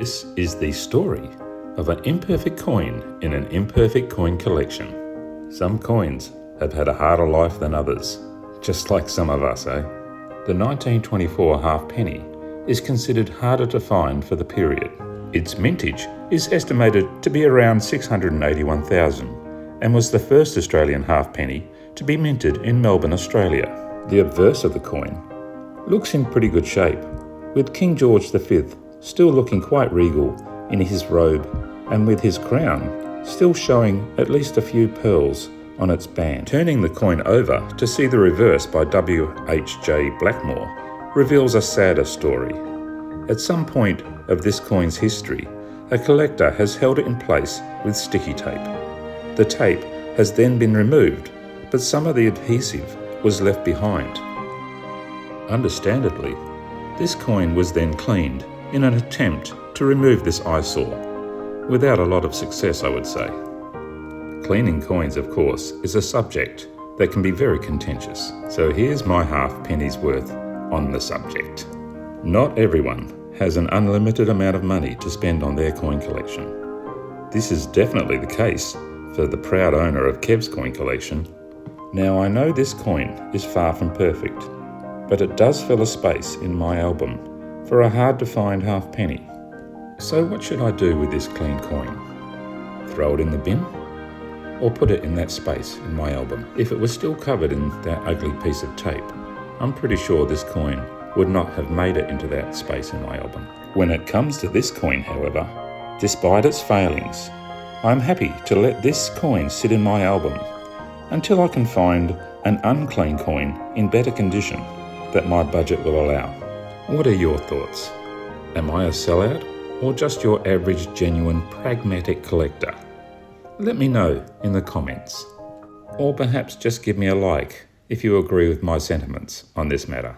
This is the story of an imperfect coin in an imperfect coin collection. Some coins have had a harder life than others, just like some of us, eh? The 1924 halfpenny is considered harder to find for the period. Its mintage is estimated to be around 681,000 and was the first Australian halfpenny to be minted in Melbourne, Australia. The obverse of the coin looks in pretty good shape, with King George V still looking quite regal in his robe and with his crown still showing at least a few pearls on its band. Turning the coin over to see the reverse by W.H.J. Blackmore reveals a sadder story. At some point of this coin's history, a collector has held it in place with sticky tape. The tape has then been removed, but some of the adhesive was left behind. Understandably, this coin was then cleaned in an attempt to remove this eyesore, without a lot of success, I would say. Cleaning coins, of course, is a subject that can be very contentious, so here's my halfpenny's worth on the subject. Not everyone has an unlimited amount of money to spend on their coin collection. This is definitely the case for the proud owner of Kev's coin collection. Now, I know this coin is far from perfect, but it does fill a space in my album for a hard-to-find halfpenny. So what should I do with this clean coin? Throw it in the bin? Or put it in that space in my album? If it was still covered in that ugly piece of tape, I'm pretty sure this coin would not have made it into that space in my album. When it comes to this coin, however, despite its failings, I'm happy to let this coin sit in my album until I can find an unclean coin in better condition that my budget will allow. What are your thoughts? Am I a sellout or just your average, genuine, pragmatic collector? Let me know in the comments. Or perhaps just give me a like if you agree with my sentiments on this matter.